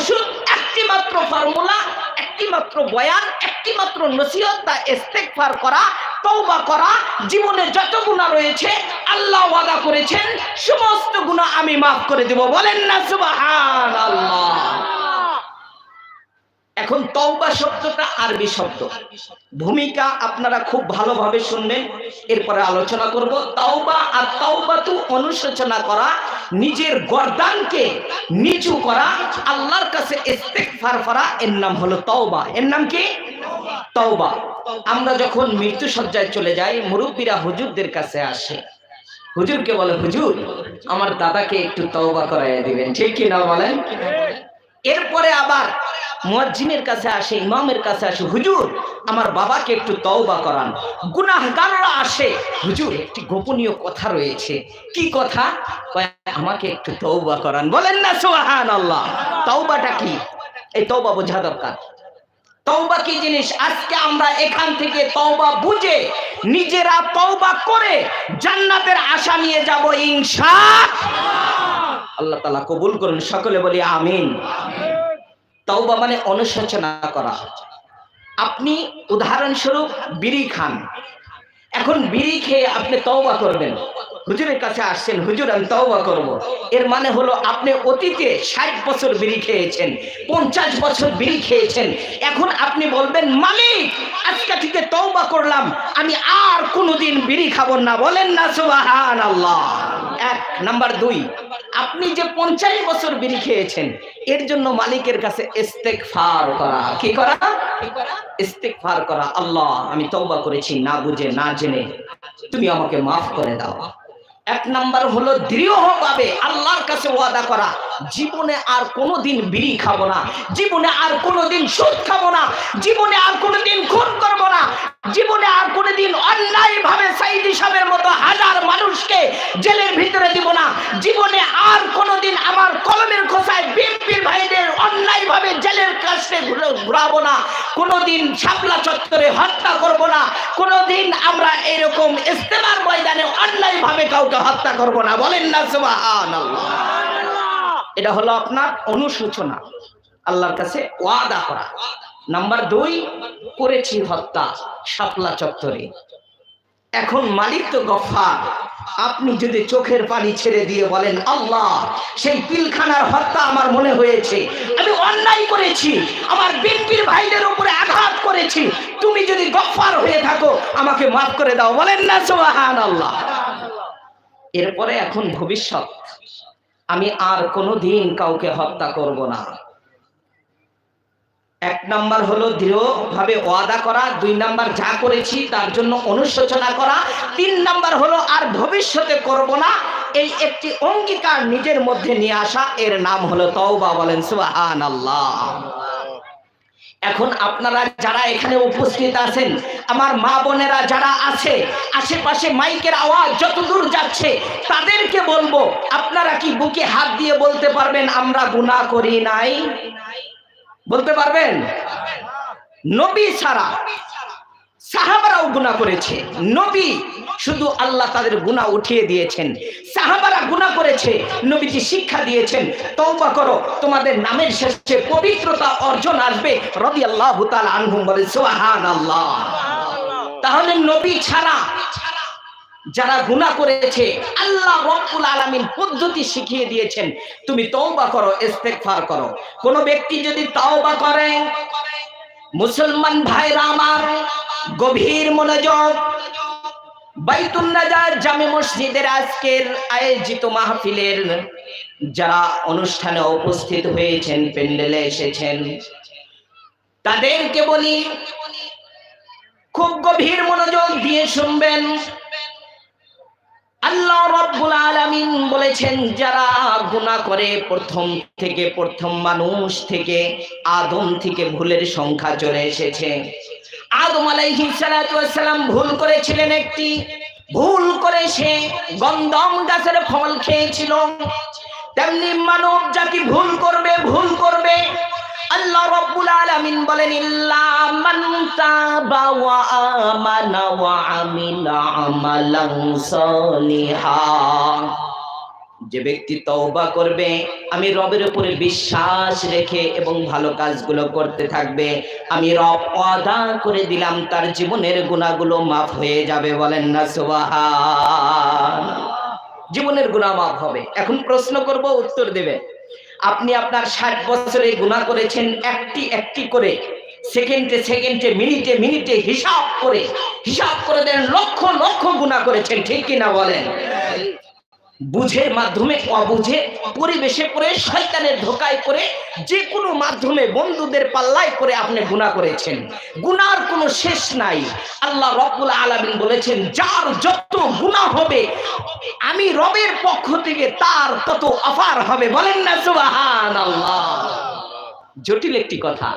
ওষুধ, একটি মাত্র ফর্মুলা, একটি মাত্র বয়ান, একটি মাত্র নসিহত, তা ইস্তেগফার করা, তওবা করা। জীবনে যত গুনাহ রয়েছে আল্লাহ ওয়াদা করেছেন সমস্ত গুনাহ আমি মাফ করে দেব। বলেন না সুবহানাল্লাহ। এখন তওবা শব্দটা আরবি শব্দ, ভূমিকা আপনারা খুব ভালোভাবে শুনবেন, এরপরে আলোচনা করব। তাওবা আর তাওবাতু অনুশোচনা করা, নিজের গর্দানকে নিচু করা, আল্লাহর কাছে ইস্তেগফার করা, এর নাম হলো তওবা। এর নাম কি? তওবা। আমরা যখন মৃত্যু সজ্জায় চলে যাই, মুরব্বীরা হুজুরদের কাছে আসে, হুজুরকে বলে, হুজুর আমার দাদাকে একটু তওবা করাইয়া দিবেন, ঠিক কি না বলেন? এরপরে আবার মুয়াজ্জিনের কাছে আসে, ইমামের কাছে আসে, হুজুর আমার বাবাকে একটু তওবা করান। গুনাহগাররা আসে, হুজুর একটি গোপনীয় কথা রয়েছে। কি কথা? আমাকে একটু তওবা করান। বলেন না সুবহানাল্লাহ। তওবাটা কি? এই তওবা বোঝা দরকার। তওবা কি জিনিস? আজকে আমরা এখান থেকে তওবা বুঝে নিজেরা তওবা করে জান্নাতের আশা নিয়ে যাব ইনশাআল্লাহ। আল্লাহ তাআলা কবুল করুন, সকলে বলি আমিন। তওবা মানে অনুশোচনা করা। আপনি উদাহরণস্বরূপ বিড়ি খান, এখন বিড়ি খেয়ে আপনি তওবা করবেন, হুজুরের কাছে আসছেন, হুজুর আমি তওবা করব। এর মানে হলো আপনি অতীতে 60 বছর বিড়ি খেয়েছেন, 50 বছর বিড়ি খেয়েছেন। এখন আপনি বলবেন, মালিক আজকে থেকে তওবা করলাম, আমি আর কোনোদিন বিড়ি খাবো না। বলেন না সুবহানাল্লাহ। এক নাম্বার। দুই, আপনি যে 50 বছর বিড়ি খেয়েছেন এর জন্য মালিকের কাছে ইস্তেগফার করা। কি করা? ইস্তেগফার করা। আল্লাহ আমি তওবা করেছি না বুঝে না জেনে, তুমি আমাকে মাফ করে দাও। এক নাম্বার হলো দৃঢ়ভাবে আল্লাহর কাছে ওয়াদা করা, জীবনে আর কোনোদিন বিড়ি খাবো না, জীবনে আর কোনোদিন সুদ খাবো না, জীবনে আর কোনোদিন খুন করবো না, জীবনে আর কোনোদিন অন্যায়ভাবে সাইদি সাহেবের মতো হাজার মানুষকে জেলের ভিতরে দিব না, জীবনে আর কোনোদিন আমার কলমের খোসায় বিএনপির ভাইদের অন্যায়ভাবে জেলের কাছে ঘুরাবো না, কোনোদিন শাপলা চত্বরে হত্যা করব না, কোনোদিন আমরা এরকম ইস্তেমার ময়দানে অন্যায়ভাবে কাউকে হত্যা করব না। বলেন না সুবহানাল্লাহ। এটা হলো আপনার অনুশোচনা, আল্লাহর কাছে ওয়াদা করা। নাম্বার 2, করেছি হত্যা শাপলা চত্বরে। এখন মালিক তো গফফার, আপনি যদি চোখের পানি ছেড়ে দিয়ে বলেন, আল্লাহ সেই পিলখানার হত্যা আমার মনে হয়েছে, আমি অন্যায় করেছি, আমার বিএনপির ভাইদের উপরে আঘাত করেছি, তুমি যদি গফফার হয়ে থাকো আমাকে মাফ করে দাও। বলেন না সুবহানাল্লাহ। এরপরে এখন ভবিষ্যৎ, আমি আর কোনোদিন কাউকে হত্যা করব না। এক নাম্বার হলো দৃঢ়ভাবে ওয়াদা করা, 2 নাম্বার যা করেছি তার জন্য অনুশোচনা করা, 3 নাম্বার হলো আর ভবিষ্যতে করব না, এই একটি অঙ্গীকার নিজের মধ্যে নিয়ে আসা, এর নাম হলো তওবা। বলেন সুবহানাল্লাহ। এখন আপনারা যারা এখানে উপস্থিত আছেন, আমার মা বোনেরা যারা আছে, আশেপাশে মাইকের আওয়াজ যতদূর যাচ্ছে তাদেরকে বলবো, আপনারা কি বুকে হাত দিয়ে বলতে পারবেন আমরা গুনাহ করি নাই? বলতে পারবেন? নবী ছাড়া সাহাবারাও গুনাহ করেছে, নবী শুধু আল্লাহ তাদের গুনাহ উঠিয়ে দিয়েছেন, সাহাবারা গুনাহ করেছে, নবীজি শিক্ষা দিয়েছেন, তওবা করো তোমাদের নামের শেষে পবিত্রতা অর্জন আসবে। রাদিয়াল্লাহু তাআলা আনহুম। বলে সুবহানাল্লাহ। তাহলে নবী ছাড়া যারা গুনাহ করেছে আল্লাহ রাব্বুল আলামিন পদ্ধতি শিখিয়ে দিয়েছেন, তুমি তওবা করো, ইস্তেগফার করো। কোন ব্যক্তি যদি তওবা করে, মুসলমান ভাইরা আমার গভীর মনোযোগ, বাইতুন নাজাত জামে মসজিদের আজকের আয়োজিত মাহফিলের যারা অনুষ্ঠানে উপস্থিত হয়েছেন, প্যান্ডেলে এসেছেন, তাদেরকে বলি খুব গভীর মনোযোগ দিয়ে শুনবেন। আল্লাহ রাব্বুল আলামিন বলেছেন, যারা গুনাহ করে প্রথম মানুষ থেকে আদম থেকে ভুলের সংখ্যা চলে এসেছে। আদম আলাইহিস সালাতু ওয়াস সালাম ভুল করেছিলেন, একটি ভুল করে সে গন্ধম গাছের ফল খেয়েছিল। তেমনি মানব জাতি ভুল করবে। আল্লাহ রাব্বুল আলামিন বলেন, ইল্লা মান তাবা ওয়া আমানা ওয়া আমিলা আমালান সালিহা, যে ব্যক্তি তওবা করবে, আমি রবের উপরে বিশ্বাস রেখে এবং ভালো কাজগুলো করতে থাকবে, আমি রব ওয়াদা করে দিলাম তার জীবনের গুনাহগুলো মাফ হয়ে যাবে। বলেন না সুবহান। জীবনের গুনাহ মাফ হবে। এখন প্রশ্ন করব, উত্তর দেবে। আপনি আপনার 60 বছরে গুনাহ করেছেন একটি একটি করে, সেকেন্ডে সেকেন্ডে, মিনিটে মিনিটে হিসাব করে দেন, লক্ষ লক্ষ গুনাহ করেছেন, ঠিক কিনা বলেন? বুঝে মাধ্যমে, অবুঝে, পরিবেশে করে, শয়তানের ধোকায় করে, যে কোনো মাধ্যমে, বন্ধুদের পাল্লায় করে আপনি গুনাহ করেছেন। গুনার কোনো শেষ নাই। আল্লাহ রাব্বুল আলামিন বলেছেন, যার যত গুনাহ হবে আমি রবের পক্ষ থেকে তার তত অফার হবে। বলেন না সুবহানাল্লাহ। জটিল একটি কথা।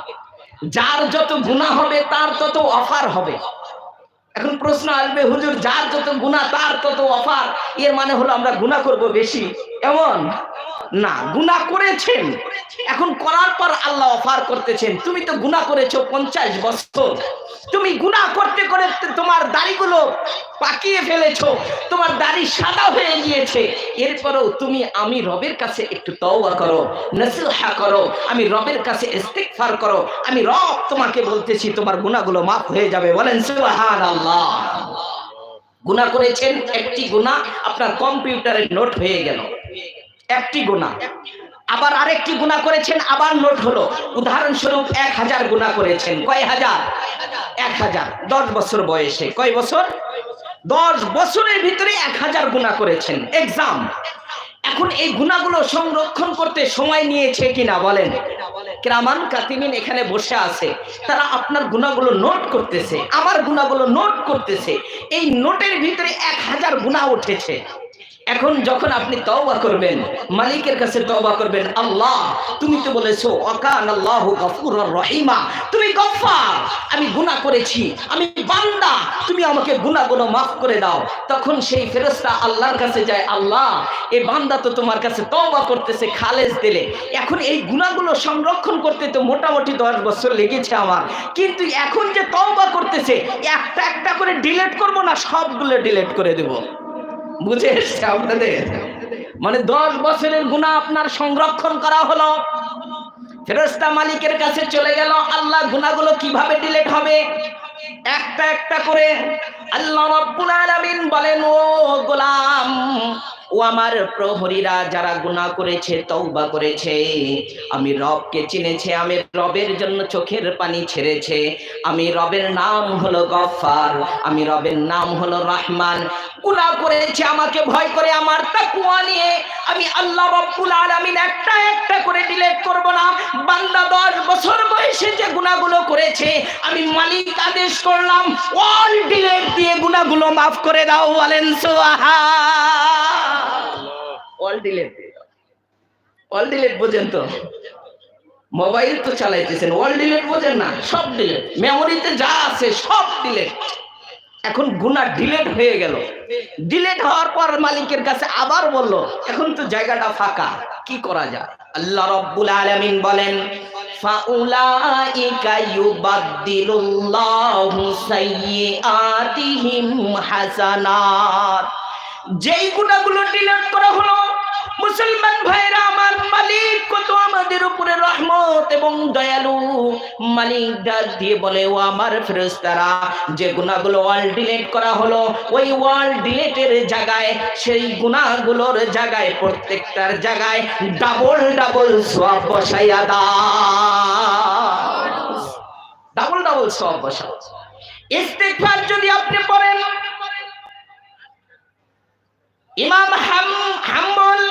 যার যত গুনাহ হবে তার তত অফার হবে। এখন প্রশ্ন আসবে, হুজুর যার যত গুনাহ তার তত অফার, এর মানে হলো আমরা গুনাহ করব বেশি, এমন না। গুনাহ করেছেন, এখন করার পর আল্লাহ অফার করতেছেন। তুমি তো গুনাহ করেছো 50 বছর, তুমি গুনাহ করতে করে তোমার দাড়িগুলো পাকিয়ে ফেলেছো, তোমার দাড়ি সাদা হয়ে গিয়েছে, এরপরেও তুমি আমি রবের কাছে একটু তওবা করো, নসিহা করো, আমি রবের কাছে ইস্তিগফার করো, আমি রব তোমাকে বলতেছি তোমার গুনাহগুলো মাফ হয়ে যাবে। বলেন সুবহানাল্লাহ। গুনাহ করেছেন, একটি গুনাহ আপনার কম্পিউটারে নোট হয়ে গেল, একটি গুনাহ। আবার আরেকটি গুনাহ করেছেন, আবার নোট হলো। উদাহরণস্বরূপ 1000 গুনাহ করেছেন। কয় হাজার? 1000। 10 বছর বয়সে। কয় বছর? 10 বছরের ভিতরে 1000 গুনাহ করেছেন। এক্সাম। এখন এই গুনাহগুলো সংরক্ষণ করতে সময় নিয়েছে কিনা বলেন? কিরামান কাতিবিন এখানে বসে আছে, তারা আপনার গুনাহগুলো নোট করতেছে, আমার গুনাহগুলো নোট করতেছে। এই নোটের ভিতরে 1000 গুনাহ উঠেছে। এখন যখন আপনি তওবা করবেন, মালিকের কাছে তওবা করবেন, আল্লাহ তুমি তো বলেছো ওয়াকানাল্লাহু গফুরুর রহিমা, তুমি গফফার, আমি গুনাহ করেছি, আমি বান্দা, তুমি আমাকে গুনাহগুলো মাফ করে দাও। তখন সেই ফেরেশতা আল্লাহর কাছে যায়, আল্লাহ এই বান্দা তো তোমার কাছে তওবা করতেছে খালেস দিলে, এখন এই গুনাহগুলো সংরক্ষণ করতে তো মোটামুটি 10 বছর লেগেছে আমার, কিন্তু এখন যে তওবা করতেছে একটা একটা করে ডিলিট করব না সবগুলো ডিলিট করে দেব। বুঝে এসছে আপনাদের? মানে 10 বছরের গুনাহ আপনার সংরক্ষণ করা হলো। ফেরেশতা মালিকের কাছে চলে গেল, আল্লাহ গুনাহগুলো কিভাবে ডিলিট হবে? একটা একটা করে। আল্লাহ রাব্বুল আলামিন বলেন, ও গোলাম, ও আমার প্রহরীরা যারা গুনাহ করেছে, তওবা করেছে, আমি রবকে চিনেছে, আমি রবের জন্য চোখের পানি ছেড়েছে, আমি রবের নাম হলো গফফার, আমি রবের নাম হলো রহমান, গুনাহ করেছে আমাকে ভয় করে, আমার তাকওয়া নিয়ে আমি আল্লাহ রাব্বুল আলামিন একটা একটা করে ডিলিট করব না। বান্দা 10 বছর বয়সে যে গুনাহগুলো করেছে, আমি মালিক আদেশ করলাম অল ডিলিট দিয়ে গুনাহগুলো মাফ করে দাও। বলেন সুবহান। অল ডিলিট দিয়ে দাও। অল ডিলিট বোঝেন তো? মোবাইল তো চালাইতেছেন, অল ডিলিট বোঝেন না? সব ডিলিট, মেমোরিতে যা আছে সব ডিলিট। এখন গুনাহ ডিলিট হয়ে গেল। ডিলিট হওয়ার পর মালিকের কাছে আবার বলল, এখন তো জায়গাটা ফাঁকা, কি করা যায়? আল্লাহ রাব্বুল আলামিন বলেন, ফাউলাইকা ইউবাদদিলুল্লাহু সাইয়্যাতিহিম হাসানাত। যেই গুনাহগুলো ডিলিট করা হলো, মুসলমান ভাইরা আমার, মালিক কত আমাদের উপরে রহমত এবং দয়ালু। মালিক ডাক দিয়ে বলে, ও আমার ফেরেশতারা, যে গুনাহগুলো ওয়াল ডিলিট করা হলো, ওই ওয়াল ডিলিটের জায়গায়, সেই গুনাহগুলোর জায়গায়, প্রত্যেকটার জায়গায় ডাবল ডাবল সওয়াব বসাইয়া দাও। ডাবল ডাবল সওয়াব বসাও। ইস্তিগফার যদি আপনি পড়েন, ইমাম হাম্বল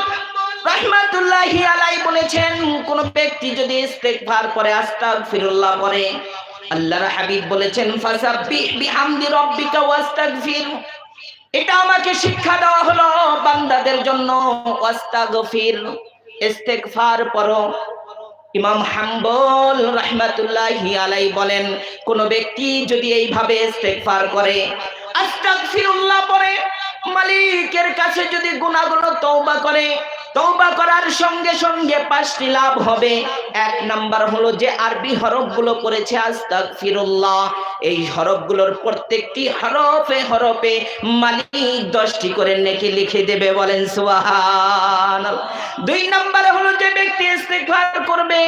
রাহমাতুল্লাহি আলাইহি বলেছেন, কোন ব্যক্তি যদি ইস্তিগফার করে, আস্তাগফিরুল্লাহ পড়ে, আল্লাহর হাবিব বলেছেন, ফাসাব্বিহ বিহামদি রাব্বিকা ওয়াস্তাগফির। এটা আমাকে শিক্ষা দেওয়া হলো বান্দাদের জন্য। ওয়াস্তাগফির, ইস্তিগফার পড়ো। ইমাম হাম্বল রাহমাতুল্লাহি আলাইহি বলেন, কোন ব্যক্তি যদি এইভাবে ইস্তিগফার করে, আস্তাগফিরুল্লাহ পড়ে, মালিকের কাছে যদি গুনাহগুলো তওবা করে, তওবা করার সঙ্গে সঙ্গে 5টি লাভ হবে। 1 নাম্বার হলো যে আরবি হরফগুলো পড়েছে আস্তাগফিরুল্লাহ, এই হরফগুলোর প্রত্যেকটি হরফে হরফে মালিক 10টি করে নেকি লিখে দেবে, বলেন সুবহানাল্লাহ। 2 নম্বরে হলো যে ব্যক্তি ইস্তিগফার করবে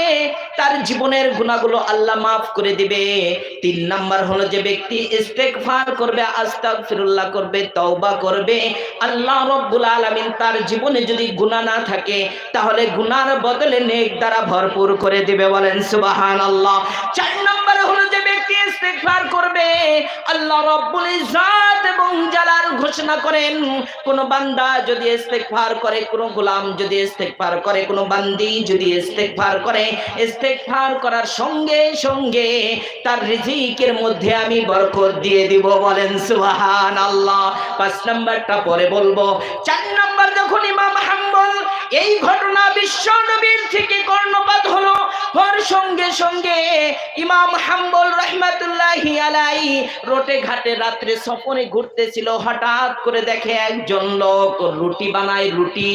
তার জীবনের গুনাহগুলো আল্লাহ মাফ করে দিবে। 3 নাম্বার হলো যে ব্যক্তি ইস্তিগফার করবে, আস্তাগফিরুল্লাহ করবে, তওবা করবে, আল্লাহ রাব্বুল আলামিন তার জীবনে যদি গুনাহ না থাকে তাহলে গুনার বদলে নেক দ্বারা ভরপুর করে দিবে, বলেন সুবহানাল্লাহ। 4 নম্বরে হলো যে ব্যক্তি ইস্তিগফার করবে, আল্লাহ রাব্বুল ইজ্জত এবং জালাল ঘোষণা করেন কোন বান্দা যদি ইস্তিগফার করে, কোন গোলাম যদি ইস্তিগফার করে, কোন বান্দি যদি ইস্তিগফার করে, ইস্তিগফার করার সঙ্গে সঙ্গে তার রিজিকের মধ্যে আমি বরকত দিয়ে দিব, বলেন সুবহানাল্লাহ। 5 নাম্বারটা পরে বলবো। 4 নাম্বার যখন ইমাম হাম্বল এই ঘটনা বিশ্ব নবীর থেকে কর্ণপাত হলো, হওয়ার সঙ্গে সঙ্গে ইমাম হাম্বল রাহমাতুল্লাহি আলাইহি রোটে ঘাটে রাত্রে সফরে ঘুরতেছিল। হঠাৎ করে দেখে একজন লোক রুটি বানায়, রুটি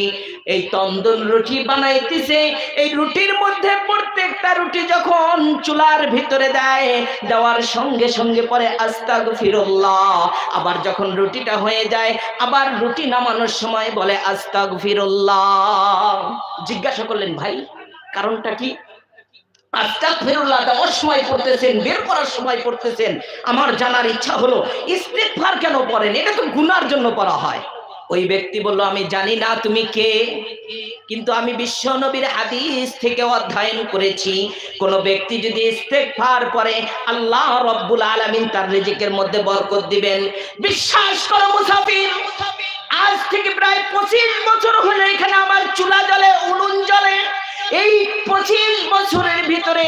এই তন্দুর রুটি বানাইতেছে। এই রুটির মধ্যে প্রত্যেকটা রুটি যখন চুলার ভিতরে দেয়, দেওয়ার সঙ্গে সঙ্গে পরে আস্তাগফিরুল্লাহ, আবার যখন রুটিটা হয়ে যায় আবার রুটি নামানোর সময় বলে আস্তাগফিরুল্লাহ। জিজ্ঞাসা করলেন, ভাই কারণটা কি? আস্তাগফিরুল্লাহ দেওয়ার সময় পড়তেছেন, বের করার সময় পড়তেছেন, আমার জানার ইচ্ছা হলো ইস্তিগফার কেন পড়েন? এটা তো গুনার জন্য পড়া হয়। ওই ব্যক্তি বলল, আমি জানি না তুমি কে, কিন্তু আমি বিশ্ব নবীর হাদিস থেকে অধ্যয়ন করেছি কোন ব্যক্তি যদি ইস্তিগফার করে আল্লাহ রাব্বুল আলামিন তার রিজিকের মধ্যে বরকত দিবেন। বিশ্বাস করো মুসাফির, আজ থেকে প্রায় 25 বছর হলো এখানে আমার চুলা জ্বলে, উনুন জ্বলে। এই 25 বছরের ভিতরে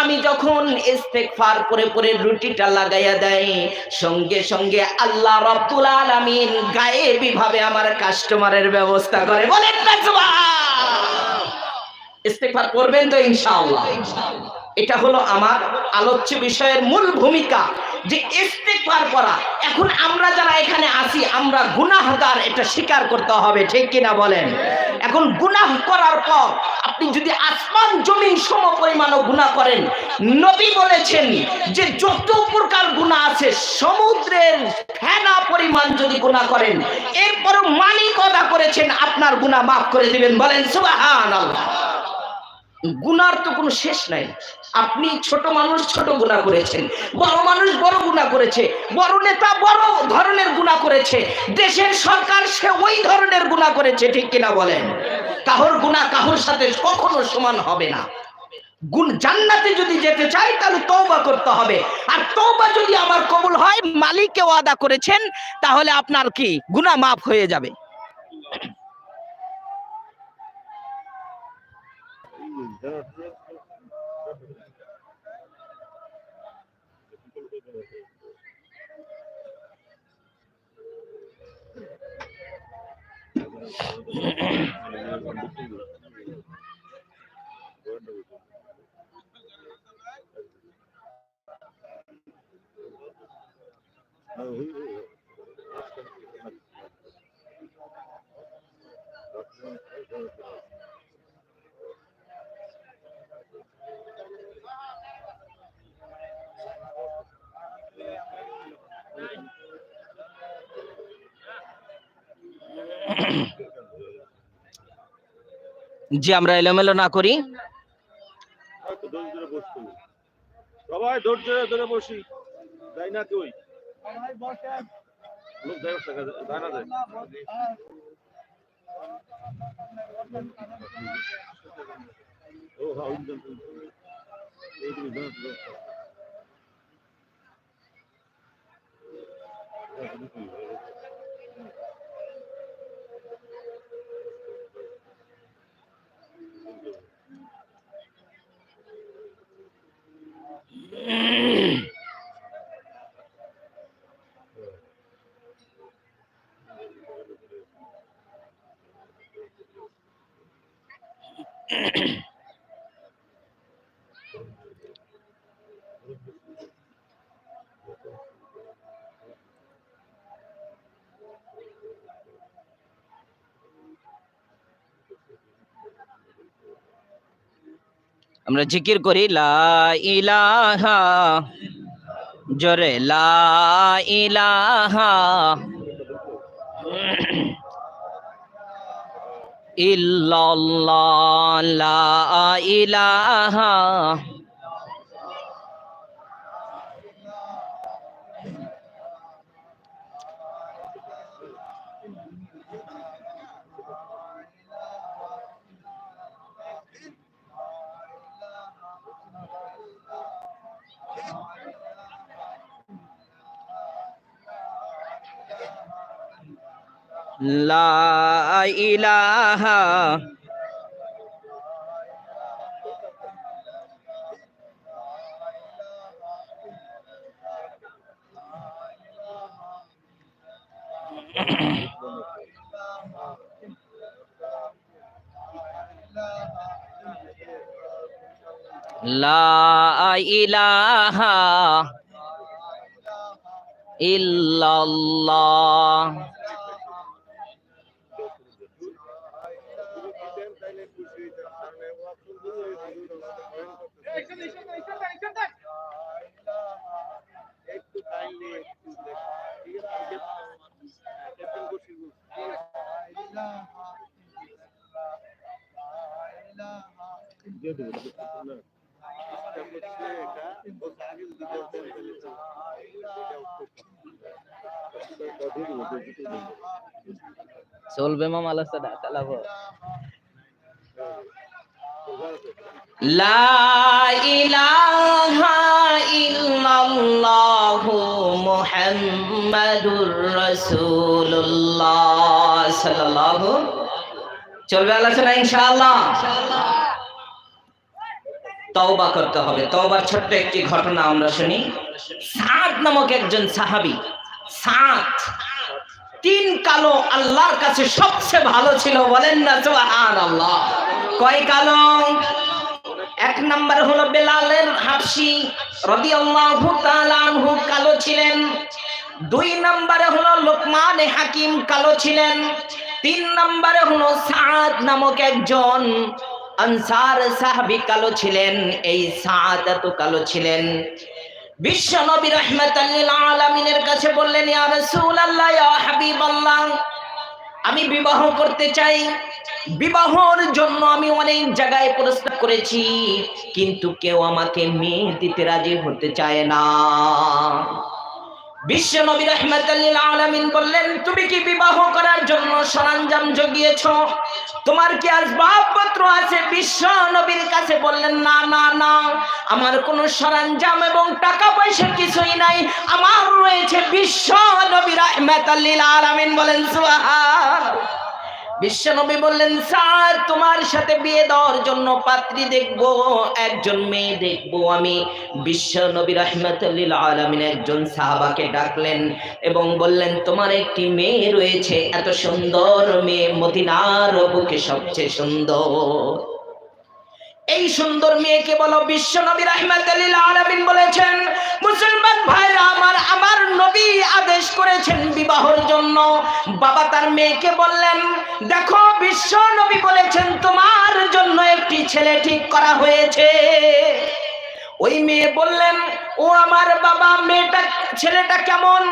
আমি যখন ইস্তিগফার করে পরে রুটিটা লাগাইয়া দেয়, সঙ্গে সঙ্গে আল্লাহ রাব্বুল আলামিন গায়েবী ভাবে আমার কাস্টমারের ব্যবস্থা করে, বলেন না সুবহানাল্লাহ। ইস্তিগফার করবেন তো ইনশাআল্লাহ। এটা হলো আমার আলোচ্য বিষয়ের মূল ভূমিকা, যে ইস্তিগফার করা। এখন আমরা যারা এখানে আছি আমরা গুনাহগার, এটা স্বীকার করতে হবে, ঠিক কিনা বলেন? এখন গুনাহ করার পর আপনি যদি আসমান জমিন সম পরিমাণও গুনাহ করেন, নবী বলেছেন যে যত প্রকার গুনাহ আছে সমুদ্রের ফেনা পরিমাণ যদি গুনাহ করেন, এরপরও মালিক ওয়াদা করেছেন আপনার গুনাহ মাফ করে দিবেন, বলেন সুবহানাল্লাহ। গুনার তো কোনো শেষ নাই। আপনি ছোট মানুষ ছোট গুনাহ করেছেন, বড় মানুষ বড় গুনাহ করেছে, বড় নেতা বড় ধরনের গুনাহ করেছে, দেশের সরকার সে ওই ধরনের গুনাহ করেছে, ঠিক কিনা বলেন? কাহর গুনাহ কাহর সাথে কখনো সমান হবে না। জান্নাতে যদি যেতে চাই তাহলে তওবা করতে হবে, আর তওবা যদি আমার কবুল হয় মালিককে ওয়াদা করেছেন তাহলে আপনার কি গুনাহ মাফ হয়ে যাবে। যে আমরা এলোমেলো না করি, সবাই ধৈর্য ধরে বসি, যাই না তুই লোক যায় না যায়। ও হ্যাঁ আমরা জিকির করি লা ইলাহা জোরে লা ইলাহা ইল্লাল্লাহ লা ইলাহা লা ইলাহা লা ইলাহা ইল্লাল্লাহ চলবে মামা আলাদা চালাবো লা ইলাহা ইল্লাল্লাহু মুহাম্মাদুর রাসূলুল্লাহ সাল্লাল্লাহু চলবে আলোচনা ইনশাআল্লাহ। তওবা করতে হবে। তওবার ছোট্ট একটি ঘটনা আমরা শুনি। সাদ নামক একজন সাহাবী, সাদ তিন কালো আল্লাহর কাছে সবচেয়ে ভালো ছিল, বলেন না সুবহানাল্লাহ। কয় কালো? এক নাম্বার হলো বেলালের হাবশী রাদিয়াল্লাহু তাআলা আনহু কালো ছিলেন। দুই নম্বরে হলো লোকমান হাকিম কালো ছিলেন। তিন নম্বরে হলো সাদ নামক একজন আনসার সাহাবী কালো ছিলেন। এই সাদ এত কালো ছিলেন, বিশ্ব নবী রাহমাতাল লিল আলামিনের কাছে বললেন, ইয়া রাসূলুল্লাহ, ইয়া হাবিবাল্লাহ, আমি বিবাহ করতে চাই। বিবাহর জন্য আমি অনেক জায়গায় প্রস্তাব করেছি, কিন্তু কেউ আমাকে মেয়ে দিতে রাজি হতে চায় না। বিশ্ব নবী রাহমাতাল লিল আলামিন বললেন, তুমি কি বিবাহ করার জন্য সরঞ্জাম জুগিয়েছো? তোমার কি আসবাবপত্র আছে? বিশ্ব নবীর কাছে বললেন, না না না, আমার কোনো সরঞ্জাম এবং টাকা পয়সা কিছুই নাই, আমার রয়েছে বিশ্ব নবী রাহমাতাল লিল আলামিন বলেন সুবহানাল্লাহ। বিশ্ব নবী বললেন, সাদ, তোমার সাথে বিয়ে দেওয়ার জন্য পাত্রী দেখব, একজন মেয়ে দেখব আমি। বিশ্ব নবী রাহমাতুল লিল আলামিন একজন সাহাবাকে ডাকলেন এবং বললেন, তোমার একটি মেয়ে রয়েছে, এত সুন্দর মেয়ে, মদিনার বুকে সবচেয়ে সুন্দর। এই সুন্দর মেয়েকে বলো। বিশ্ব নবী রাহমাতুল লিল আলামিন বলেছেন, মুসলমান ভাইরা আমার, আমার নবী আদেশ করেছেন বিবাহের জন্য। বাবা তার মেয়েকে বললেন, দেখো বিশ্ব নবী বলেছেন তোমার জন্য একটি ছেলে ঠিক করা হয়েছে। ওই মেয়ে বললেন, ও আমার বাবা, ছেলেটা কেমন?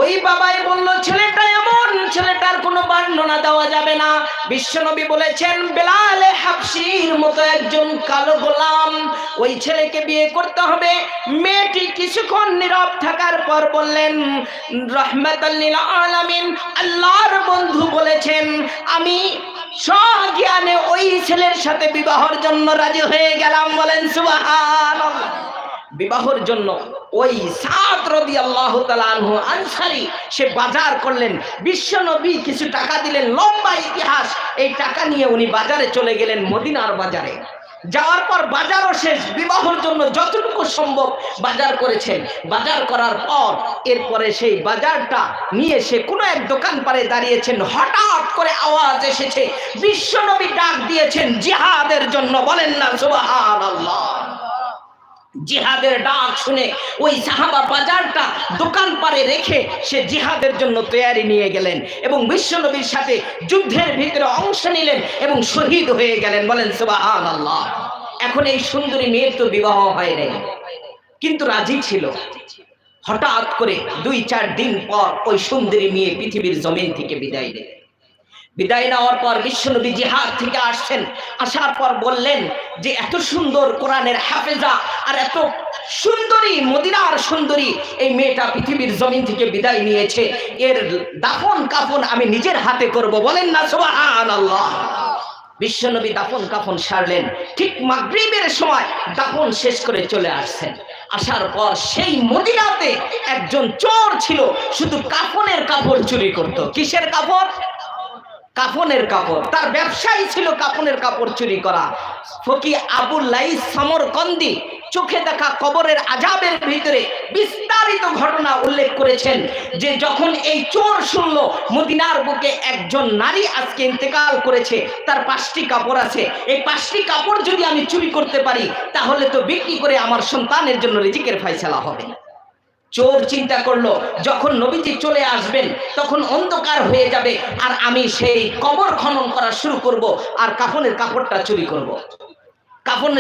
ওই বাবাই বলল, ছেলেটা এমন, ছেলেটার কোনো বর্ণনা দেওয়া যাবে না। বিশ্বনবী বলেছেন, বেলাল হাবশীর মতো একজন কালো গোলাম, ওই ছেলেকে বিয়ে করতে হবে। মেয়েটি কিছুক্ষণ নীরব থাকার পর বললেন, রাহমাতাল লিল আলামিন, আল্লাহর বন্ধু বলেছেন, আমি সজ্ঞানে ওই ছেলের সাথে বিবাহের জন্য রাজি হয়ে গেলাম, বলেন সুবহানাল্লাহ। বিবাহের জন্য ওই সাদ রাদিয়াল্লাহু তাআলা আনহু আনসারী সে বাজার করলেন। বিশ্ব নবী কিছু টাকা দিলেন, লম্বা ইতিহাস। এই টাকা নিয়ে উনি বাজারে চলে গেলেন, মদিনার বাজারে। যাওয়ার পর বাজারও শেষ, বিবাহের জন্য যতটুকু সম্ভব বাজার করেছেন। বাজার করার পর এরপরে সেই বাজারটা নিয়ে সে কোনো এক দোকান পারে দাঁড়িয়েছেন। হঠাৎ করে আওয়াজ এসেছে, বিশ্ব নবী ডাক দিয়েছেন জিহাদের জন্য, বলেন না সুবহানাল্লাহ। জিহাদের ডাক শুনে ওই সাহাবা বাজারটা দোকান পারে রেখে সে জিহাদের জন্য তৈরি নিয়ে গেলেন এবং বিশ্বনবীর সাথে যুদ্ধের ভিতরে অংশ নিলেন এবং শহীদ হয়ে গেলেন, বলেন সুবহানাল্লাহ। এখন এই সুন্দরী মেয়ের তো বিবাহ হয় নাই, কিন্তু রাজি ছিল। হঠাৎ করে 2-4 দিন পর ওই সুন্দরী মেয়ে পৃথিবীর জমিন থেকে বিদায় নেয়। বিদায় নেওয়ার পর বিশ্বনবী জিহাদ থেকে আসছেন, আসার পর বললেন যে এত সুন্দর কোরআনের হাফেজা আর এত সুন্দরী মদিনার সুন্দরী এই মেয়েটা পৃথিবীর জমিন থেকে বিদায় নিয়েছে, এর দাফন কাফন আমি নিজের হাতে করব। বলেন না সুবহানাল্লাহ। বিশ্বনবী দাফন কাফন সারলেন, ঠিক মাগরিবের সময় দাফন শেষ করে চলে আসছেন। আসার পর সেই মদিনাতে একজন চোর ছিল, শুধু কাফনের কাপড় চুরি করত। কিসের কাপড়? কাফনের কাপড়। তার ব্যবসায়ী ছিল কাফনের কাপড় চুরি করা। ফকি আবুল লাইস সমরকন্দি চোখে দেখা কবরের আযাবের ভিতরে বিস্তারিত ঘটনা উল্লেখ করেছেন যে যখন এই চোর শুনলো মদিনার বুকে একজন নারী আজকে ইন্তেকাল করেছে, তার 5টি কাপড় আছে, এই 5টি কাপড় যদি আমি চুরি করতে পারি তাহলে তো বিক্রি করে আমার সন্তানের জন্য রিজিকের ফয়সালা হবে। চোর চিন্তা করলো যখন নবীজি চলে আসবেন তখন অন্ধকার হয়ে যাবে আর আমি সেই কবর খনন করা শুরু করব আর কাফনের কাপড়টা চুরি করব। কাফন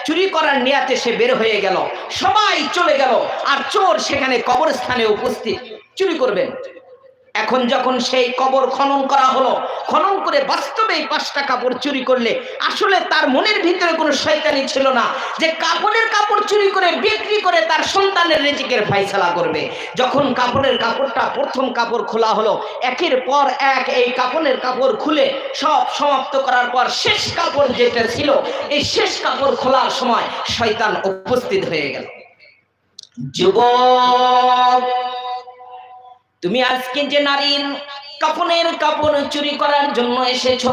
চুরি করার নিয়াতে সে বের হয়ে গেল, সবাই চলে গেল আর চোর সেখানে কবরস্থানে উপস্থিত, চুরি করবেন। এখন যখন সেই কবর খনন করা হলো, খনন করে বাস্তবে 5টা কাপড় চুরি করলে আসলে তার মনের ভিতরে কোনো শয়তানি ছিল না যে কাপড়ের কাপড় চুরি করে বিক্রি করে তার সন্তানের রিজিকের ফয়সালা করবে। যখন কাপড়ের কাপড়টা প্রথম কাপড় খোলা হলো, একের পর এক এই কাপড়ের কাপড় খুলে সব সমাপ্ত করার পর শেষ কাপড় যেটা ছিল, এই শেষ কাপড় খোলার সময় শয়তান উপস্থিত হয়ে গেল। যুবক, তুমি আজকে যে নারীর কাফনের কাপড় চুরি করার জন্য এসেছো,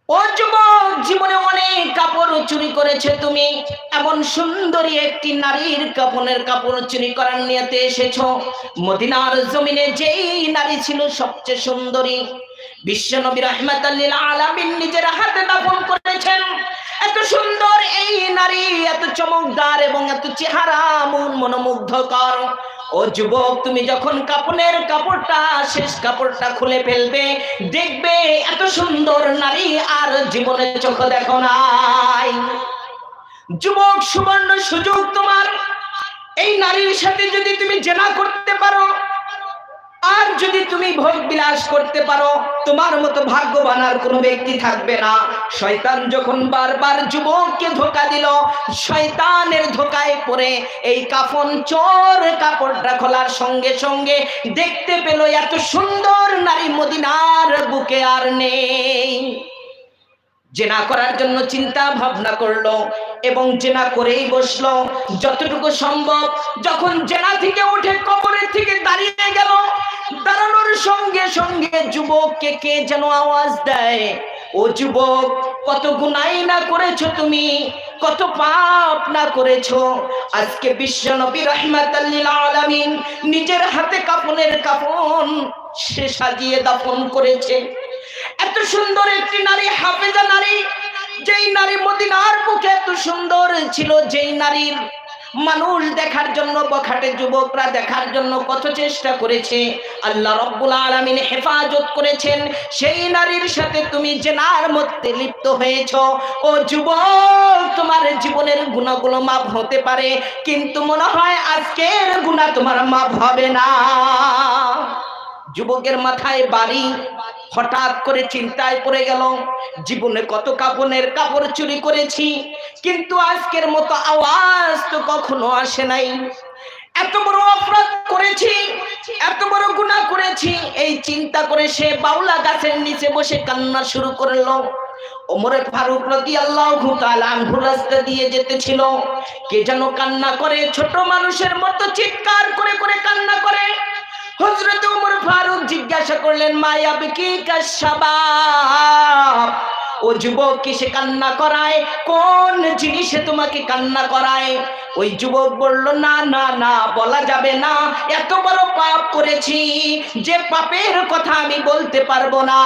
ও যুবক, জীবনে অনেক কাপড় চুরি করেছে তুমি, এমন সুন্দরী একটি নারীর কাফনের কাপড় চুরি করার নিয়তে এসেছো। মদিনার জমিনে যেই নারী ছিল সবচেয়ে সুন্দরী, বিশ্বনবী রাহমাতাল লিল আলামিন নিজের হাতে দাফন করেছেন। এত সুন্দর এই নারী, এত চমকদার এবং এত চেহারা মনোমুগ্ধকর। ও যুবক, তুমি যখন কাফনের কাপড়টা শেষ কাপড়টা খুলে ফেলবে, দেখবে এত সুন্দর নারী আর জীবনে চোখ দেখো নাই। যুবক, সুবর্ণ সুযোগ তোমার। এই নারীর সাথে যদি তুমি জেনা করতে পারো আর যদি তুমি ভোগ বিলাস করতে পারো, তোমার মতো ভাগ্যবান আর কোনো ব্যক্তি থাকবে না। শয়তান যখন বারবার যুবককে ধোঁকা দিল, শয়তানের ধোঁকায় পড়ে এই কাফন চোর কাপড়টা খোলার সঙ্গে সঙ্গে দেখতে পেল এত সুন্দর নারী মদিনার বুকে আর নেই। জেনা করার জন্য চিন্তা ভাবনা করলো এবং জেনা করেই বসলো যতটুকু সম্ভব। যখন জেনা থেকে উঠে কবরের থেকে দাঁড়িয়ে গেল, দাঁড়ানোর সঙ্গে সঙ্গে যুবককে কে যেন আওয়াজ দেয়, ও যুবক, কত গুনাহ না করেছো তুমি, কত পাপ না করেছো। আজকে বিশ্বনবী রাহমাতাল লিল আলামিন নিজের হাতে কাফনের কাফন সে সাজিয়ে দাফন করেছে। এত সুন্দর একটি নারী, হাফেজা নারী, যেই নারী মদিনার বুকে এত সুন্দর ছিল, যেই নারীর মানুষ দেখার জন্য, বখাটে যুবকরা দেখার জন্য কত চেষ্টা করেছে, আল্লাহ রাব্বুল আলামিন হেফাজত করেছেন। সেই নারীর সাথে তুমি জেনার মধ্যে লিপ্ত হয়েছো। ও যুবক, তোমার জীবনের গুনাহগুলো মাফ হতে পারে, কিন্তু মনে হয় আজকের গুনাহ তোমার মাফ হবে না। যুবকের মাথায় বাড়ি, হঠাৎ করে চিন্তায় পড়ে গেল, জীবনে কত কাফনের কাপড় চুরি করেছি, কিন্তু আজকের মতো আওয়াজ তো কখনো আসে নাই। এত বড় অপরাধ করেছি, এত বড় গুনাহ করেছি, এই চিন্তা করে সে বাউলা গাছের নিচে বসে কান্না শুরু করলো। ওমর ফারুক রাদিয়াল্লাহু তাআলা আনহু রাস্তা দিয়ে যেতেছিল, কে যেন কান্না করে, ছোট মানুষের মতো চিৎকার করে করে কান্না করে। হযরত ওমর ফারুক জিজ্ঞাসা করলেন, মা ইয়াবকিকা শাবাব, ও যুবক, কিসে কান্না করায়, কোন জিনিসে তোমাকে কান্না করায়? ওই যুবক বলল, না না না, বলা যাবে না, এত বড় পাপ করেছি যে পাপের কথা আমি বলতে পারবো না।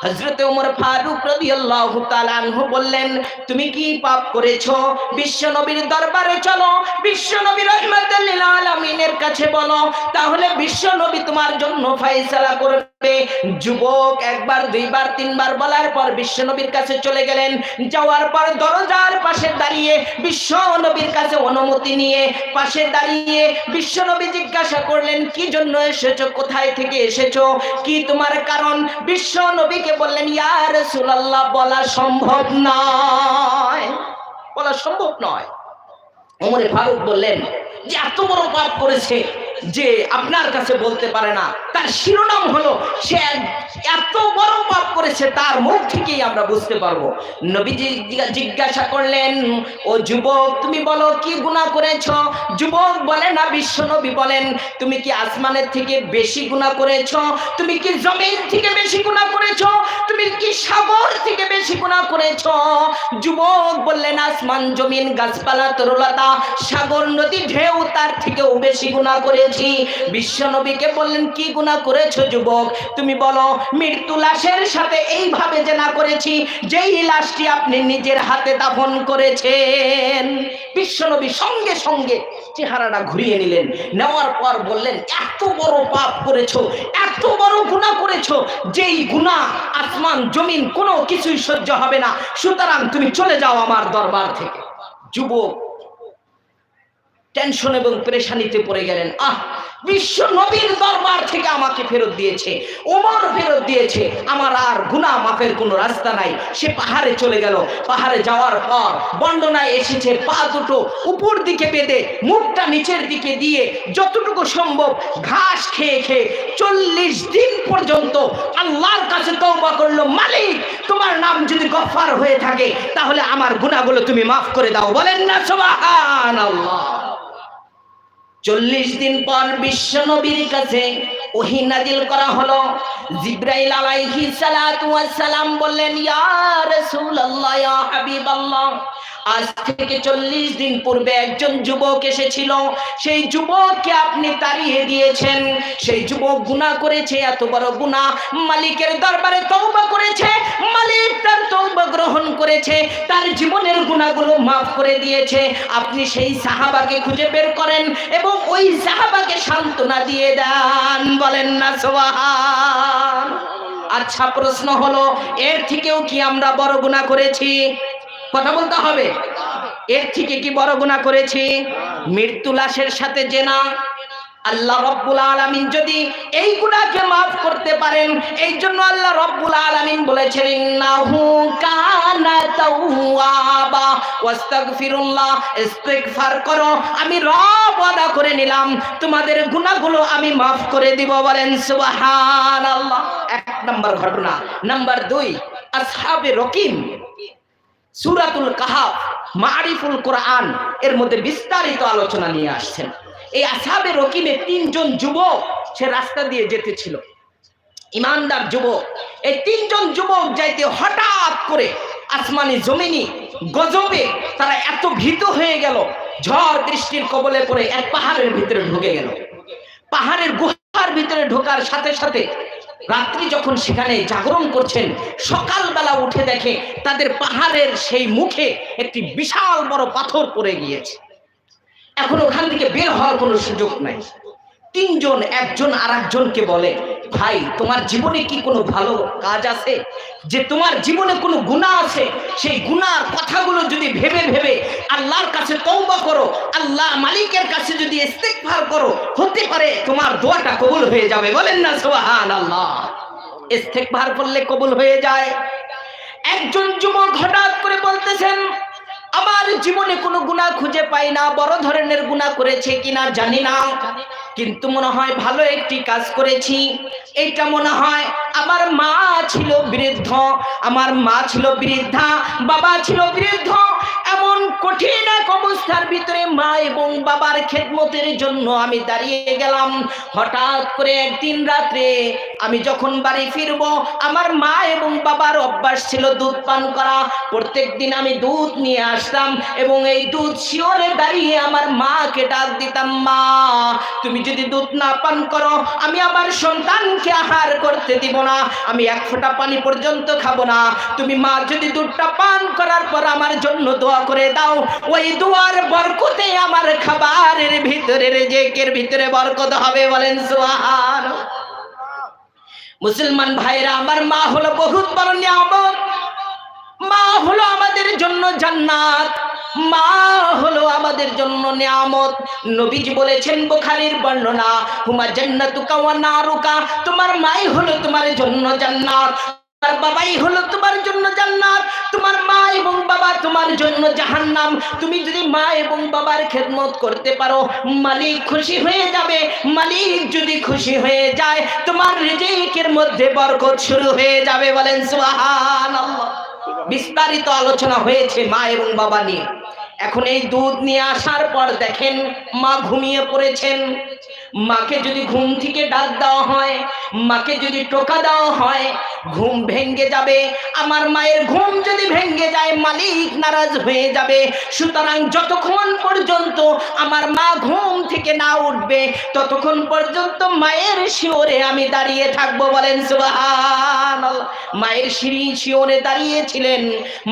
হযরত ওমর ফারুক রাদিয়াল্লাহু তাআলা আনহু বললেন, তুমি কি পাপ করেছো? বিশ্বনবীর দরবারে চলো, বিশ্বনবী রাহমাতুল লিল আলামিনের কাছে বলো, তাহলে বিশ্বনবী তোমার জন্য ফয়সালা করবে। যুবক একবার, দুইবার, তিনবার বলার পর বিশ্বনবীর কাছে চলে গেলেন। যাওয়ার পর দরজার পাশে দাঁড়িয়ে বিশ্ব নবীর কাছে অনুমতি নিয়ে পাশে দাঁড়িয়ে বিশ্ব নবী জিজ্ঞাসা করলেন, কি জন্য এসেছো, কোথায় থেকে এসেছো, কি তোমার কারণ? বিশ্ব নবীকে বললেন, ইয়া রাসূলুল্লাহ, বলা সম্ভব নয়, বলা সম্ভব নয়। ওমর ফারুক বললেন যে এত বড় পাপ করেছে যে আপনার কাছে বলতে পারে না, তার শিরোনাম হলো সে এত বড় পাপ করেছে, তার মুখ থেকেই আমরা বুঝতে পারবো। নবীজি জিজ্ঞাসা করলেন, ও যুবক, তুমি বলো কি গুনাহ করেছো? যুবক বলে না, বিশ্ব নবী বলেন, তুমি কি আসমানের থেকে বেশি গুনাহ করেছো? তুমি কি জমিন থেকে বেশি গুনাহ করেছো? তুমি কি সাগর থেকে বেশি গুনাহ করেছো? যুবক বললেন, আসমান জমিন গাছপালা তরুলতা সাগর নদী ঢেউ তার থেকেও বেশি গুনাহ করেছি। বিশ্ব নবীকে বললেন, কি গুনাহ করেছো যুবক? তুমি বলো। মৃত্যু লাশের সাথে এইভাবে জেনা করেছি যেই লাশটি আপনি নিজের হাতে দাফন করেছেন। বিশ্ব নবী সঙ্গে সঙ্গে চেহারাটা ঘুরিয়ে নিলেন, নেওয়ার পর বললেন, এত বড় পাপ করেছো, এত বড় গুনাহ করেছো যেই গুনাহ আসমান জমিন কোনো কিছুই সহ্য হবে না, সুতরাং তুমি চলে যাও আমার দরবার থেকে। যুবক টেনশন এবং পেরেশানিতে পড়ে গেলেন, বিশ্ব নবীর দরবার থেকে আমাকে ফেরত দিয়েছে, ওমর ফেরত দিয়েছে, আমার আর গুনাহ মাফের কোনো রাস্তা নাই। সে পাহাড়ে চলে গেল। পাহাড়ে যাওয়ার পর বর্ণনায় এসেছে, পা দুটো উপর দিকে বেঁধে মুখটা নিচের দিকে দিয়ে যতটুকু সম্ভব ঘাস খেয়ে খেয়ে 40 দিন পর্যন্ত আল্লাহর কাছে তওবা করলো, মালিক তোমার নাম যদি গফফার হয়ে থাকে তাহলে আমার গুনাহগুলো তুমি মাফ করে দাও। বলেন না সুবহানাল্লাহ। 40 দিন পর বিশ্ব নবীর কাছে ওহী নাজিল করা হলো। জিবরাইল আলাইহিস সালাতু ওয়াস সালাম বললেন, ইয়া রাসূলুল্লাহ, ইয়া হাবিবাল্লাহ, আজ থেকে 40 দিন পূর্বে একজন যুবক এসেছিল, সেই যুবককে আপনি তাড়িয়ে দিয়েছেন। সেই যুবক গুনাহ করেছে, এত বড় গুনাহ, মালিকের দরবারে তওবা করেছে, মালিক তার তওবা গ্রহণ করেছে, তার জীবনের গুনাহগুলো মাফ করে দিয়েছে। আপনি সেই সাহাবাকে খুঁজে বের করেন এবং ওই সাহাবাকে সান্ত্বনা দিয়ে দেন। বলেন না সুবহান। আচ্ছা, প্রশ্ন হলো, এর থেকেও কি আমরা বড় গুনাহ করেছি? কথা বলতে হবে। এর থেকে কি বড় গুনাহ করেছি? মৃত্যু লাশের সাথে জেনা। আল্লাহ রাব্বুল আলামিন যদি এই গুনাহকে maaf করতে পারেন, এই জন্য আল্লাহ রাব্বুল আলামিন বলেছেন, ইন্নাহু কানা তাওয়াবা ওয়াস্তাগফিরুল্লাহ, ইস্তিগফার করো, আমি রব ওয়াদা করে নিলাম তোমাদের গুনাহগুলো আমি maaf করে দিব। বলেন সুবহানাল্লাহ। এক নাম্বার ঘটনা। নাম্বার 2, আসহাবে রকিম, সূরাতুল কাহাফ, মারিফুল কোরআন এর মধ্যে বিস্তারিত আলোচনা নিয়ে আসছেন। এই আসহাবে রকিমে 3 জন যুবক সে রাস্তা দিয়ে যেতেছিল, ইমানদার যুবক। এই 3 জন যুবক যাইতে হঠাৎ করে আসমানি জমিনি গজবে তারা এত ভীত হয়ে গেল, ঝড় বৃষ্টির কবলে পড়ে এক পাহাড়ের ভিতরে ঢুকে গেল। পাহাড়ের গুহার ভিতরে ঢোকার সাথে সাথে রাত্রি যখন সেখানে জাগরণ করছেন, সকালবেলা উঠে দেখে তাদের পাহাড়ের সেই মুখে একটি বিশাল বড় পাথর পড়ে গিয়েছে। এখন ওখান থেকে বের হওয়ার কোনো সুযোগ নাই। 3 জন একজন আরেকজনকে বলে, ভাই তোমার জীবনে কি কোনো ভালো কাজ আছে, যে তোমার জীবনে কোনো গুনাহ আছে, সেই গুনাহর কথাগুলো যদি ভেবে ভেবে আল্লাহর কাছে তওবা করো, আল্লাহ মালিকের কাছে যদি ইস্তিগফার করো, হতে পারে তোমার দোয়াটা কবুল হয়ে যাবে। বলেন না সুবহানাল্লাহ। ইস্তিগফার করলে কবুল হয়ে যায়। একজন যুবক হঠাৎ করে বলতেছেন, আমার জীবনে কোনো গুনাহ খুঁজে পাই না, বড় ধরনের গুনাহ করেছে কিনা জানি না, কিন্তু মনে হয় ভালো একটি কাজ করেছি। এইটা মনে হয় আমার মা ছিল বৃদ্ধ, আমার মা ছিল বৃদ্ধা, বাবা ছিল বৃদ্ধ, এমন কঠিন এক অবস্থার ভিতরে মা এবং বাবার খেদমতের জন্য আমি দাঁড়িয়ে গেলাম। হঠাৎ করে একদিন রাত্রে আমি যখন বাড়ি ফিরবো, আমার মা এবং বাবার অভ্যাস ছিল দুধ পান করা। প্রত্যেক দিন আমি দুধ নিয়ে আসতাম এবং এই দুধ শিওরে দাঁড়িয়ে আমার মাকে ডাক দিতাম, মা তুমি যদি দুধ না পান করো আমি আমার সন্তানকে আহার করতে দিব না, আমি এক ফোঁটা পানি পর্যন্ত খাবো না। তুমি মা যদি দুধটা পান করার পর আমার জন্য দোয়া করে দাও, ওই দোয়ার বরকতে আমার খাবারের ভিতরে, রিজিকের ভিতরে বরকত হবে। বলেন সুবহানাল্লাহ। মুসলমান ভাইরা, আমার মা হলো বহুত বড় নিয়ামত। মা হলো আমাদের জন্য জান্নাত, মা হলো আমাদের জন্য নিয়ামত। নবীজি বলেছেন বুখারীর বর্ণনা, হুমা জান্নাতুকা ওয়া নারুকা, তোমার মাই হলো তোমার জন্য জান্নাত, তোমার বাবাই হলো তোমার জন্য জান্নাত, তোমার মা এবং বাবা তোমার জন্য জাহান্নাম। তুমি যদি মা এবং বাবার খেদমত করতে পারো, মালিক খুশি হয়ে যাবে। মালিক যদি খুশি হয়ে যায়, তোমার রিজিকের মধ্যে বরকত শুরু হয়ে যাবে। বলেন সুবহানাল্লাহ। বিস্তারিত আলোচনা হয়েছে মা এবং বাবা নিয়ে। এখন এই দুধ নিয়ে আসার পর দেখেন মা ঘুমিয়ে পড়েছেন। মাকে যদি ঘুম থেকে ডাক দেওয়া হয়, মাকে যদি টোকা দেওয়া হয়, ঘুম ভেঙ্গে যাবে। আমার মায়ের ঘুম যদি ভেঙ্গে যায়, মালিক নারাজ হয়ে যাবে। সুতরাং যতক্ষণ পর্যন্ত আমার মা ঘুম থেকে না উঠবে, ততক্ষণ পর্যন্ত মায়ের শিওরে আমি দাঁড়িয়ে থাকবো। বলেন সুবহানাল্লাহ। মায়ের শিওরে দাঁড়িয়েছিলেন।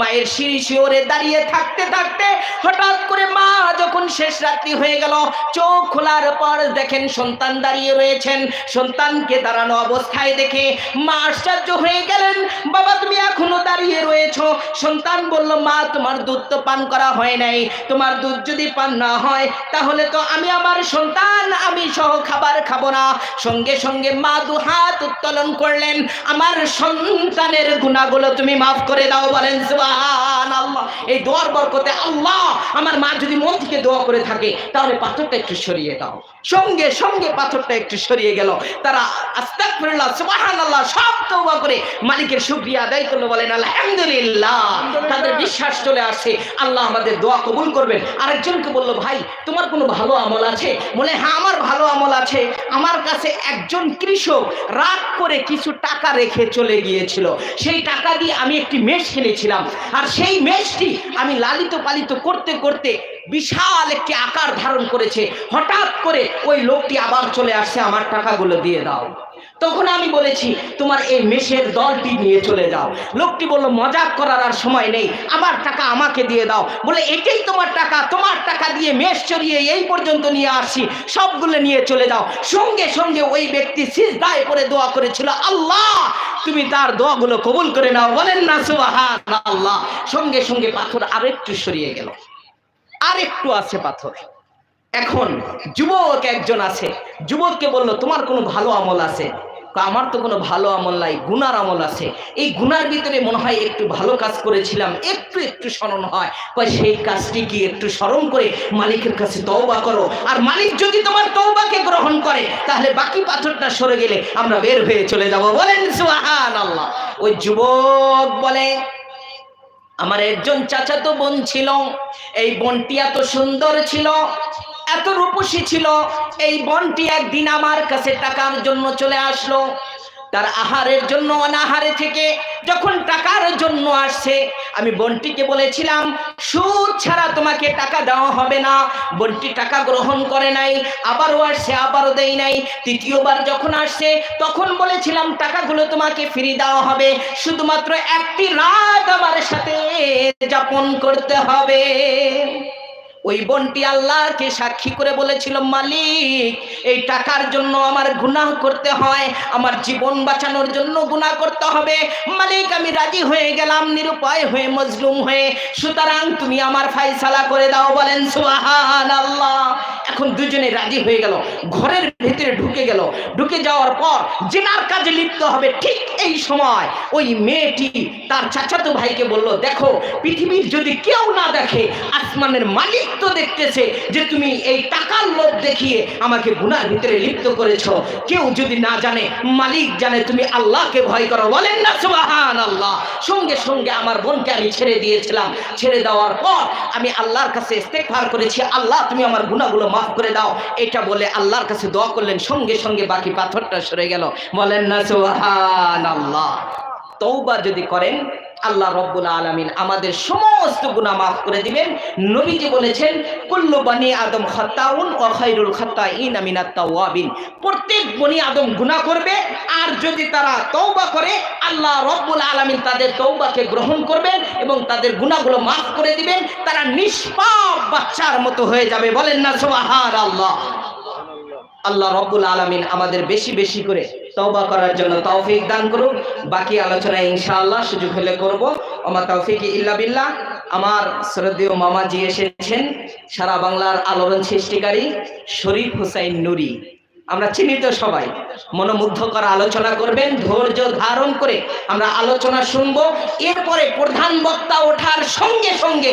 মায়ের শিওরে দাঁড়িয়ে থাকতে থাকতে হঠাৎ করে মা যখন শেষ রাত্রি হয়ে গেল, চোখ খোলার পর দেখেন সন্তান দাঁড়িয়ে রয়েছেন। সন্তানকে দাঁড়ানো অবস্থায় দেখে মা আশ্চর্য হয়ে গেলেন, বাবা তুমি এখনো দাঁড়িয়ে রয়েছো? সন্তান বলল, মা তোমার দুধ তো পান করা হয় নাই, তোমার দুধ যদি পান না হয় তাহলে তো আমি আমার সন্তান আমি সহ খাবার খাবো না। সঙ্গে সঙ্গে মা দুহাত উত্তোলন করলেন, আমার সন্তানের গুনাহগুলো তুমি মাফ করে দাও। বলেন সুবহানাল্লাহ। এই দোয়ার বরকতে আল্লাহ, আমার মা যদি মন থেকে দোয়া করে থাকে তাহলে পাথরটা একটু সরিয়ে দাও। সঙ্গে সঙ্গে পাথরটা একটু সরিয়ে গেল। তারা আস্তাগফিরুল্লাহ সুবহানাল্লাহ সব তওবা করে মালিকের শুকরিয়া আদায় করলো। বলেন আলহামদুলিল্লাহ। তাদের বিশ্বাস চলে আসে আল্লাহ আমাদের দোয়া কবুল করবেন। আরেকজনকে বলল, ভাই তোমার কোনো ভালো আমল আছে? বলে হ্যাঁ আমার ভালো আমল আছে। আমার কাছে একজন কৃষক রাগ করে কিছু টাকা রেখে চলে গিয়েছিল। সেই টাকা দিয়ে আমি একটি মেষ কিনেছিলাম, আর সেই মেষটি আমি লালিত পালিত করতে করতে বিশাল একটি আকার ধারণ করেছে। হঠাৎ করে ওই লোকটি আবার চলে আসছে, আমার টাকাগুলো দিয়ে দাও। তখন আমি বলেছি, তোমার এই মেষের দলটি নিয়ে চলে যাও। লোকটি বলল, মজাক করার আর সময় নেই, আমার টাকা আমাকে দিয়ে দাও। বলে এটাই তোমার টাকা, তোমার টাকা দিয়ে মেষ চড়িয়ে এই পর্যন্ত নিয়ে আসছি, সবগুলো নিয়ে চলে যাও। সঙ্গে সঙ্গে ওই ব্যক্তি সিজদায় পড়ে দোয়া করেছিল, আল্লাহ তুমি তার দোয়াগুলো কবুল করে নাও। বলেন না সুবহানাল্লাহ। সঙ্গে সঙ্গে পাথর আরেকটু সরিয়ে গেল, আরেকটু আছে পাথর। এখন যুবক একজন আছে, যুবককে বলল, তোমার কোনো ভালো আমল আছে? আমার তো কোনো ভালো আমল নাই, গুনার আমল আছে। এই গুনার ভিতরে মনে হয় একটু ভালো কাজ করেছিলাম, একটু একটু স্মরণ হয়। কয় সেই কাজটি কি একটু স্মরণ করে মালিকের কাছে তওবা করো, আর মালিক যদি তোমার তওবাকে গ্রহণ করে তাহলে বাকি পাথরটা সরে গেলে আমরা বের হয়ে চলে যাব। বলেন সুবহানাল্লাহ। ওই যুবক বলে, আমার একজন চাচাতো বোন ছিল, এই বোনটি এত সুন্দর ছিল, এত রূপসী ছিল। এই বোনটি একদিন আমার কাছে টাকার জন্য চলে আসলো। তার আহারের জন্য অনাহারে থেকে যখন টাকার জন্য আসছে, আমি বোনটিকে বলেছিলাম সুদ ছাড়া তোমাকে টাকা দেওয়া হবে না। বোনটি টাকা গ্রহণ করে নাই, আবারও আসছে, আবারও দেই নাই। তৃতীয়বার যখন আসছে তখন বলেছিলাম টাকাগুলো তোমাকে ফিরিয়ে দেওয়া হবে, শুধুমাত্র একটি রাত আমার সাথে যাপন করতে হবে। ওই বোনটি আল্লাহকে সাক্ষী করে বলেছিল, মালিক এই টাকার জন্য আমার গুনাহ করতে হয়, আমার জীবন বাঁচানোর জন্য গুনাহ করতে হবে। মালিক আমি রাজি হয়ে গেলাম, নিরুপায় হয়ে মজলুম হয়ে, সুতরাং তুমি আমার ফায়সালা করে দাও। বলেন সুবহানাল্লাহ। এখন দুজনে রাজি হয়ে গেল, ঘরের ভিতরে ঢুকে গেল। ঢুকে যাওয়ার পর জিনার কাজে লিপ্ত হবে। ঠিক এই সময় ওই মেয়েটি তার চাচাতো ভাইকে বলল, দেখো পৃথিবীর যদি কেউ না দেখে, আসমানের মালিক তো দেখতেছে যে তুমি এই টাকার লোভ দেখিয়ে আমাকে গুনার ভিতরে লিপ্ত করেছো। কেউ যদি না জানে, মালিক জানে তুমি আল্লাহকে ভয় করো। বলেন না সুবহানাল্লাহ। সঙ্গে সঙ্গে আমার বোনকে আমি ছেড়ে দিয়েছিলাম। ছেড়ে দেওয়ার পর আমি আল্লাহর কাছে ইস্তেগফার করেছি, আল্লাহ তুমি আমার গুনাহগুলো মাফ করে দাও। এটা বলে আল্লাহর কাছে দোয়া করলেন, সঙ্গে সঙ্গে বাকি পাথরটা সরে গেল। বলেন না সুবহানাল্লাহ। তওবা যদি করেন আল্লাহ রব্বুল আলামিন আমাদের সমস্ত গুনাহ মাফ করে দিবেন। নবীজি বলেছেন, কুল্লু বনি আদম খাত্তাউন ওয়া খায়রুল খাত্তাইন মিনাত তাওয়াবিন। প্রত্যেক বনি আদম গুনাহ করবে, আর যদি তারা তওবা করে আল্লাহ রব্বুল আলামিন তাদের তওবাকে গ্রহণ করবেন এবং তাদের গুনাহগুলো মাফ করে দিবেন। তারা নিষ্পাপ বাচ্চার মতো হয়ে যাবে। বলেন না সুবহানাল্লাহ। আল্লাহ রব্বুল আলামিন আমাদের বেশি বেশি করে তওবা করার জন্য তৌফিক দান করুন। বাকি আলোচনা ইনশাআল্লাহ সুযোগ হলে করব। ওমা তৌফিক ইল্লা বিল্লাহ। আমার শ্রদ্ধেয় মামাজি এসেছেন, সারা বাংলার আলোড়ন সৃষ্টিকারী শরীফ হুসাইন নুরি। আমরা চিনি তো সবাই। মনোমুগ্ধকর আলোচনা করবেন, ধৈর্য ধারণ করে আমরা আলোচনা শুনবো। এরপরে প্রধান বক্তা ওঠার সঙ্গে সঙ্গে